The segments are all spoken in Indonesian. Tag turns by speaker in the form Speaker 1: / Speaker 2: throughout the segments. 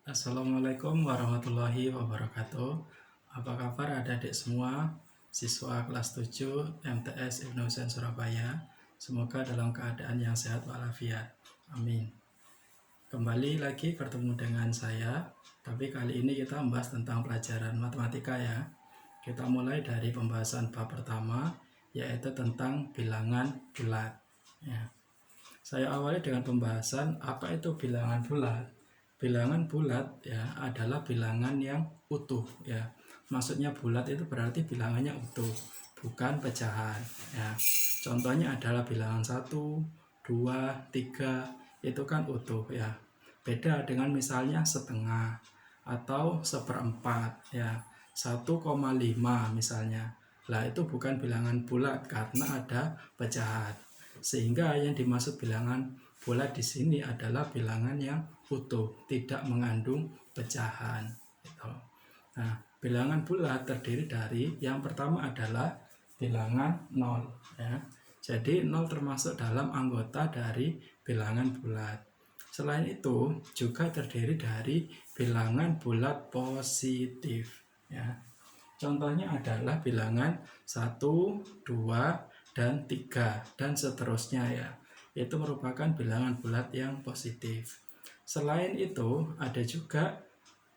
Speaker 1: Assalamualaikum warahmatullahi wabarakatuh. Apa kabar adik-adik semua, siswa kelas 7 MTS Ibnu Husain Surabaya? Semoga dalam keadaan yang sehat walafiat. Amin. Kembali lagi bertemu dengan saya, tapi kali ini kita membahas tentang pelajaran matematika ya. Kita mulai dari pembahasan bab pertama, yaitu tentang bilangan bulat. Ya. Saya awali dengan pembahasan apa itu bilangan bulat. Bilangan bulat ya adalah bilangan yang utuh ya. Maksudnya bulat itu berarti bilangannya utuh, bukan pecahan ya. Contohnya adalah bilangan 1, 2, 3 itu kan utuh ya. Beda dengan misalnya setengah atau seperempat ya. 1,5 misalnya. Lah itu bukan bilangan bulat karena ada pecahan. Sehingga yang dimaksud bilangan bulat di sini adalah bilangan yang utuh, tidak mengandung pecahan. Gitu. Nah, bilangan bulat terdiri dari yang pertama adalah bilangan 0. Ya. Jadi 0 termasuk dalam anggota dari bilangan bulat. Selain itu juga terdiri dari bilangan bulat positif. Ya. Contohnya adalah bilangan 1, 2, dan 3 dan seterusnya ya. Itu merupakan bilangan bulat yang positif. Selain itu ada juga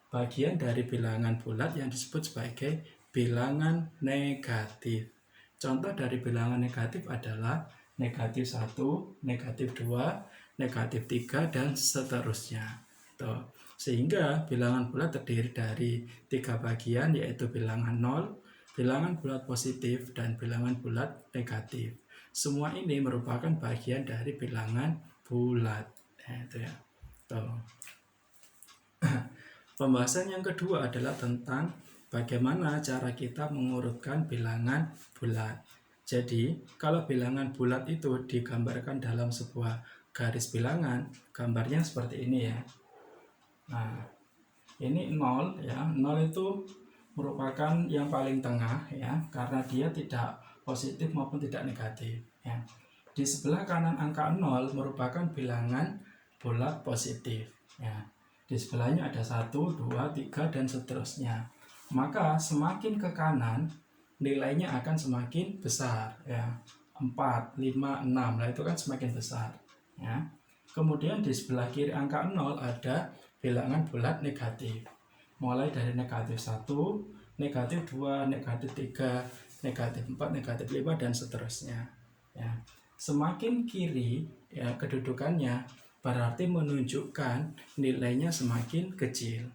Speaker 1: bagian dari bilangan bulat yang disebut sebagai bilangan negatif. Contoh dari bilangan negatif adalah negatif 1, negatif 2, negatif 3, dan seterusnya. Tuh. Sehingga bilangan bulat terdiri dari 3 bagian, yaitu bilangan 0, bilangan bulat positif, dan bilangan bulat negatif. Semua ini merupakan bagian dari bilangan bulat. Itu ya. Tuh. Pembahasan yang kedua adalah tentang bagaimana cara kita mengurutkan bilangan bulat. Jadi, kalau bilangan bulat itu digambarkan dalam sebuah garis bilangan, gambarnya seperti ini ya. Nah, ini 0 ya. 0 itu merupakan yang paling tengah ya, karena dia tidak positif maupun tidak negatif ya. Di sebelah kanan angka 0 merupakan bilangan bulat positif ya. Di sebelahnya ada 1, 2, 3, dan seterusnya. Maka semakin ke kanan nilainya akan semakin besar ya. 4, 5, 6. Nah, itu kan semakin besar ya. Kemudian di sebelah kiri angka 0 ada bilangan bulat negatif. Mulai dari negatif 1, negatif 2, negatif 3, negatif 4, negatif 5, dan seterusnya ya. Semakin kiri ya kedudukannya berarti menunjukkan nilainya semakin kecil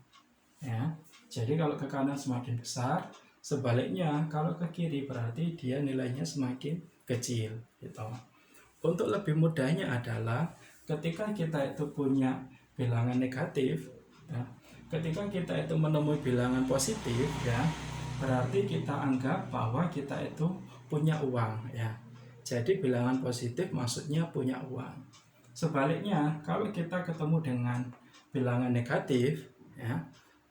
Speaker 1: ya. Jadi kalau ke kanan semakin besar, sebaliknya kalau ke kiri berarti dia nilainya semakin kecil gitu. Untuk lebih mudahnya adalah ketika kita itu punya bilangan negatif ya, ketika kita itu menemui bilangan positif ya, berarti kita anggap bahwa kita itu punya uang ya. Jadi bilangan positif maksudnya punya uang. Sebaliknya kalau kita ketemu dengan bilangan negatif ya,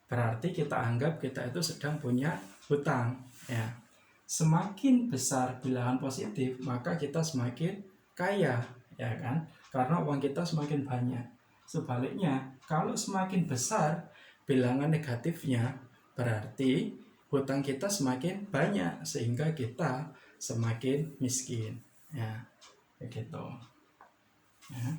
Speaker 1: berarti kita anggap kita itu sedang punya hutang ya. Semakin besar bilangan positif, maka kita semakin kaya ya kan, karena uang kita semakin banyak. Sebaliknya kalau semakin besar bilangan negatifnya, berarti hutang kita semakin banyak sehingga kita semakin miskin ya, begitu ya.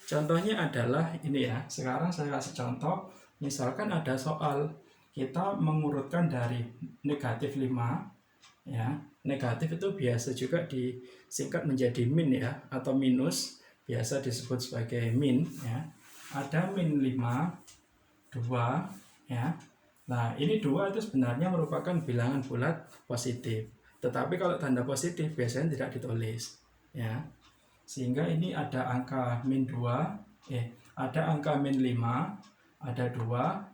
Speaker 1: Contohnya adalah ini ya. Sekarang saya kasih contoh. Misalkan ada soal kita mengurutkan dari negatif 5 ya. Negatif itu biasa juga disingkat menjadi min ya, atau minus, biasa disebut sebagai min ya. Ada min 5, 2 ya. Nah, ini 2 itu sebenarnya merupakan bilangan bulat positif. Tetapi kalau tanda positif biasanya tidak ditulis ya. Sehingga ini ada angka min 2, ada angka min 5, ada 2,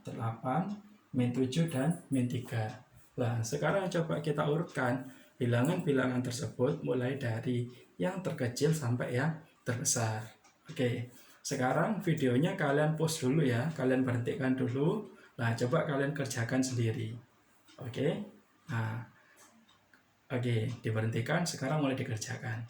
Speaker 1: 8, min 7, dan min 3. Nah, sekarang coba kita urutkan bilangan-bilangan tersebut mulai dari yang terkecil sampai yang terbesar. Oke, sekarang videonya kalian pause dulu ya, kalian berhentikan dulu. Nah, coba kalian kerjakan sendiri. Oke, nah, oke, diberhentikan, sekarang mulai dikerjakan.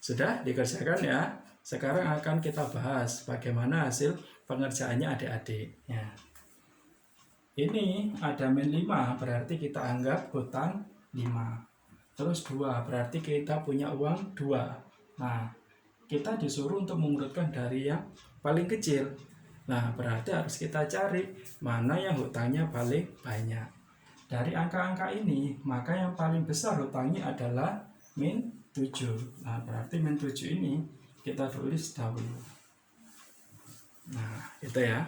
Speaker 1: Sudah dikerjakan ya? Sekarang akan kita bahas bagaimana hasil pengerjaannya adik-adik. Ya. Ini ada min 5, berarti kita anggap hutang 5. Terus 2, berarti kita punya uang 2. Nah, kita disuruh untuk mengurutkan dari yang paling kecil. Nah, berarti harus kita cari mana yang hutangnya paling banyak. Dari angka-angka ini, maka yang paling besar hutangnya adalah min 7. Nah, berarti min 7 ini kita tulis dahulu. Nah, itu ya.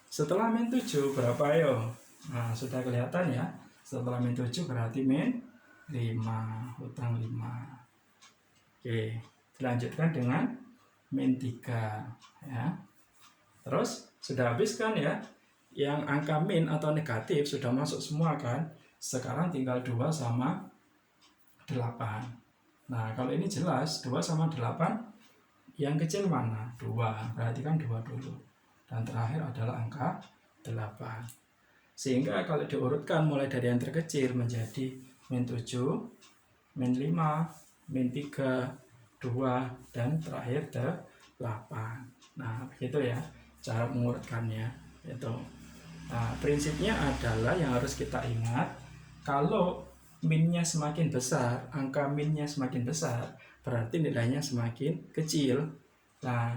Speaker 1: Setelah min 7 berapa ayo? Nah, sudah kelihatan ya. Setelah min 7 berarti min 5, hutang 5. Oke, dilanjutkan dengan min 3 ya. Terus sudah habis kan ya? Yang angka min atau negatif sudah masuk semua kan? Sekarang tinggal 2 sama 8. Nah, kalau ini jelas 2 sama 8, yang kecil mana? 2, berarti kan 2 dulu. Dan terakhir adalah angka 8. Sehingga kalau diurutkan mulai dari yang terkecil menjadi min 7, min 5, min 3, 2, dan terakhir 8. Nah, begitu ya cara mengurutkannya. Itu. Nah, prinsipnya adalah yang harus kita ingat, kalau minnya semakin besar, angka minnya semakin besar, berarti nilainya semakin kecil. Nah,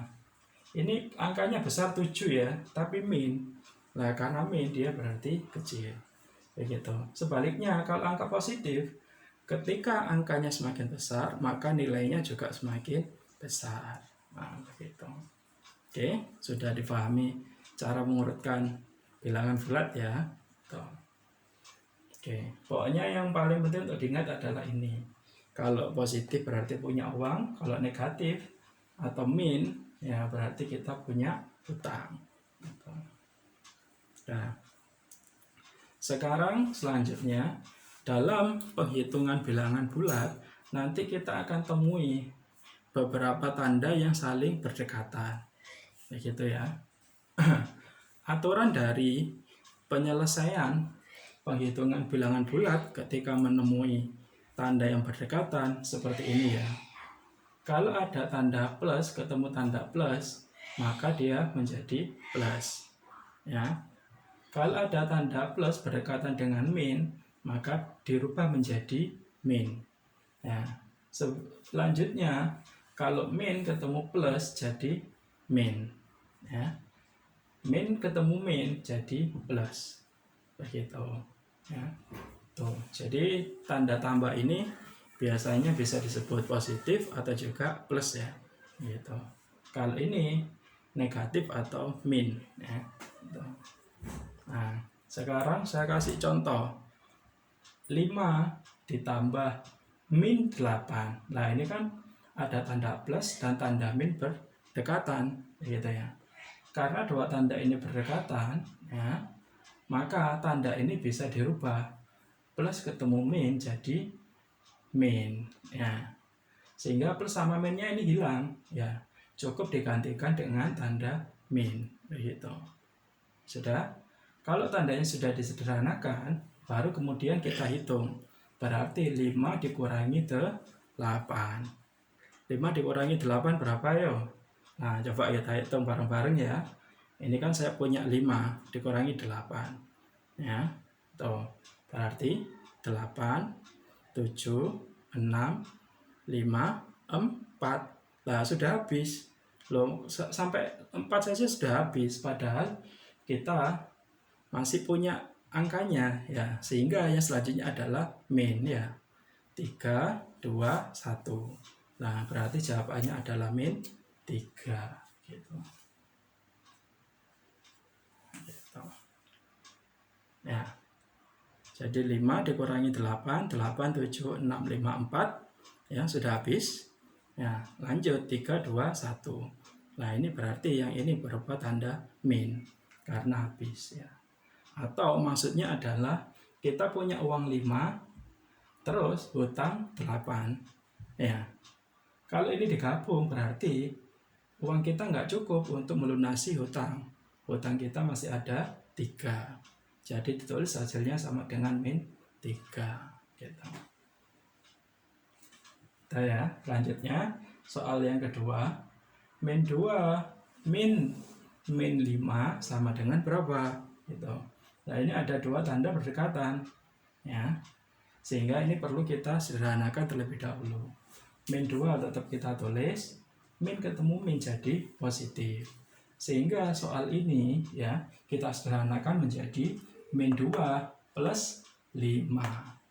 Speaker 1: ini angkanya besar 7 ya, tapi min. Nah, karena min dia berarti kecil. Begitu. Sebaliknya, kalau angka positif, ketika angkanya semakin besar, maka nilainya juga semakin besar. Nah, begitu. Oke, sudah dipahami cara mengurutkan bilangan bulat ya. Tuh. Oke, pokoknya yang paling penting untuk diingat adalah ini. Kalau positif berarti punya uang, kalau negatif atau min ya berarti kita punya hutang. Nah, sekarang selanjutnya dalam penghitungan bilangan bulat nanti kita akan temui beberapa tanda yang saling berdekatan. Begitu ya. Aturan dari penyelesaian penghitungan bilangan bulat ketika menemui tanda yang berdekatan seperti ini ya. Kalau ada tanda plus ketemu tanda plus, maka dia menjadi plus. Ya. Kalau ada tanda plus berdekatan dengan min, maka dirubah menjadi min. Ya. Selanjutnya, kalau min ketemu plus jadi min. Ya. Min ketemu min jadi plus. Begitu. Ya. Tuh. Jadi tanda tambah ini biasanya bisa disebut positif atau juga plus ya. Gitu. Kalau ini negatif atau min ya. Gitu. Nah, sekarang saya kasih contoh. 5 ditambah min 8. Nah, ini kan ada tanda plus dan tanda min berdekatan, gitu ya. Karena dua tanda ini berdekatan, ya, maka tanda ini bisa dirubah. Plus ketemu min jadi min, ya. Sehingga plus sama minnya ini hilang, ya. Cukup digantikan dengan tanda min, begitu. Sudah? Kalau tandanya sudah disederhanakan, baru kemudian kita hitung. Berarti 5 dikurangi 8. 5 dikurangi 8 berapa yo? Nah, coba kita hitung bareng-bareng ya. Ini kan saya punya 5 dikurangi 8. Ya. Tuh. Berarti 8, 7, 6, 5, 4. Nah, sudah habis. Loh, sampai 4 saja sudah habis. Padahal kita masih punya angkanya ya, sehingga yang selanjutnya adalah min ya. 3, 2, 1. Nah, berarti jawabannya adalah min 3 gitu. Gitu. Ya. Jadi 5 dikurangi 8, 8, 7, 6, 5, 4 ya, sudah habis. Ya, lanjut 3, 2, 1. Nah, ini berarti yang ini berupa tanda min karena habis ya. Atau maksudnya adalah kita punya uang 5 terus hutang 8 ya. Kalau ini digabung berarti uang kita nggak cukup untuk melunasi hutang. Hutang kita masih ada 3. Jadi ditulis hasilnya sama dengan min 3 gitu. Nah ya, selanjutnya soal yang kedua. min 2 min 5 sama dengan berapa? Gitu. Nah, ini ada dua tanda berdekatan, ya. Sehingga ini perlu kita sederhanakan terlebih dahulu. Min 2 tetap kita tulis, min ketemu min jadi positif. Sehingga soal ini ya kita sederhanakan menjadi min 2 plus 5,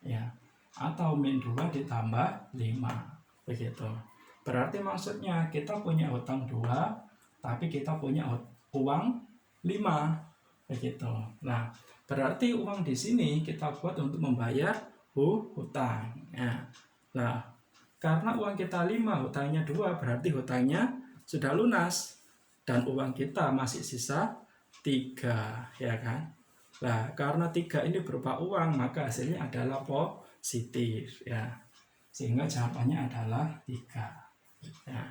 Speaker 1: ya. Atau min 2 ditambah 5. Begitu. Berarti maksudnya kita punya hutang 2, tapi kita punya uang 5. Begitu. Nah, berarti uang di sini kita buat untuk membayar hutang. Ya. Nah, karena uang kita 5, hutangnya 2, berarti hutangnya sudah lunas. Dan uang kita masih sisa 3, ya kan? Nah, karena 3 ini berupa uang, maka hasilnya adalah positif, ya. Sehingga jawabannya adalah 3. Ya.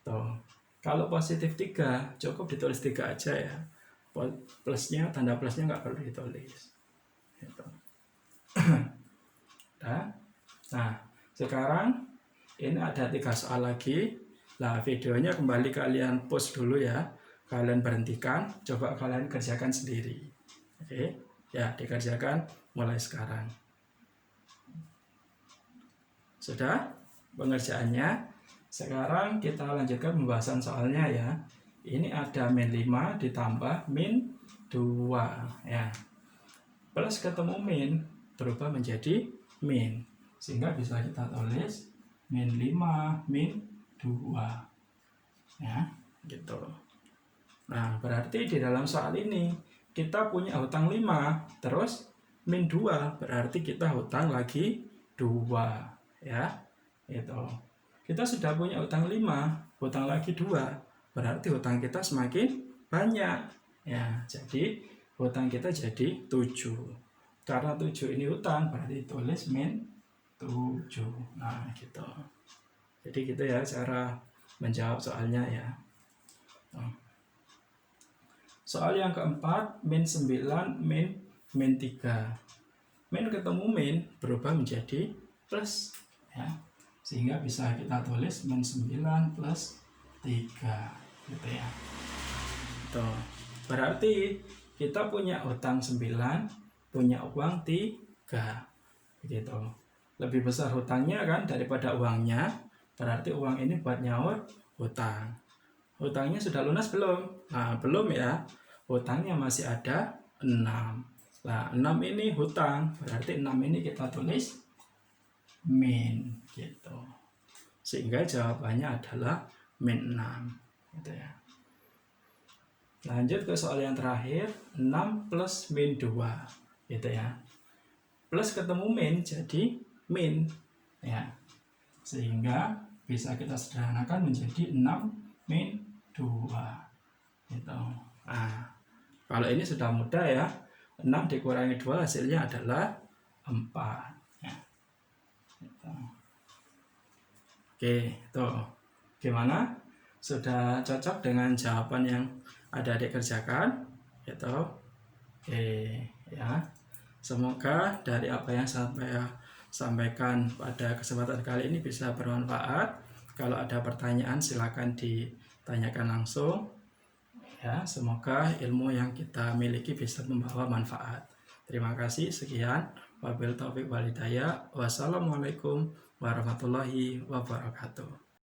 Speaker 1: Tuh. Kalau positif 3, cukup ditulis 3 aja ya. Plusnya, tanda plusnya nggak perlu ditulis. Gitu. Nah, sekarang ini ada 3 soal lagi. Nah, videonya kembali kalian pause dulu ya. Kalian berhentikan, coba kalian kerjakan sendiri. Oke, ya dikerjakan mulai sekarang. Sudah pengerjaannya? Sekarang kita lanjutkan pembahasan soalnya ya. Ini ada min 5 ditambah min 2 ya. Plus ketemu min berubah menjadi min. Sehingga bisa kita tulis min 5 min 2. Ya, gitu. Nah, berarti di dalam soal ini kita punya hutang 5, terus min 2 berarti kita hutang lagi 2 ya. Itu. Kita sudah punya hutang 5, hutang lagi 2, berarti hutang kita semakin banyak. Ya, jadi hutang kita jadi 7. Karena 7 ini hutang, berarti tulis min 7. Nah, gitu. Jadi gitu ya cara menjawab soalnya ya. Soal yang keempat, min 9 min 3. Min ketemu min berubah menjadi plus ya. Sehingga bisa kita tulis min 9 plus 3 gitu ya. Tuh. Berarti kita punya hutang 9, punya uang 3. Begitu. Lebih besar hutangnya kan daripada uangnya. Berarti uang ini buat nyaur hutang. Hutangnya sudah lunas belum? Nah, belum ya. Hutangnya masih ada 6. Nah, 6 ini hutang. Berarti 6 ini kita tulis min gitu. Sehingga jawabannya adalah min 6 gitu ya. Lanjut ke soal yang terakhir, 6 plus min 2 gitu ya. Plus ketemu min jadi min ya. Sehingga bisa kita sederhanakan menjadi 6 min 2 gitu. Nah, kalau ini sudah mudah ya. 6 dikurangi 2 hasilnya adalah 4 ya. Gitu. Oke, tuh. Gimana? Sudah cocok dengan jawaban yang ada dikerjakan? Gitu. Oke, ya. Semoga dari apa yang saya sampaikan pada kesempatan kali ini bisa bermanfaat. Kalau ada pertanyaan silakan ditanyakan langsung. Ya, semoga ilmu yang kita miliki bisa membawa manfaat. Terima kasih, sekian. Wabillahi taufiq wal hidayah. Wassalamualaikum warahmatullahi wabarakatuh.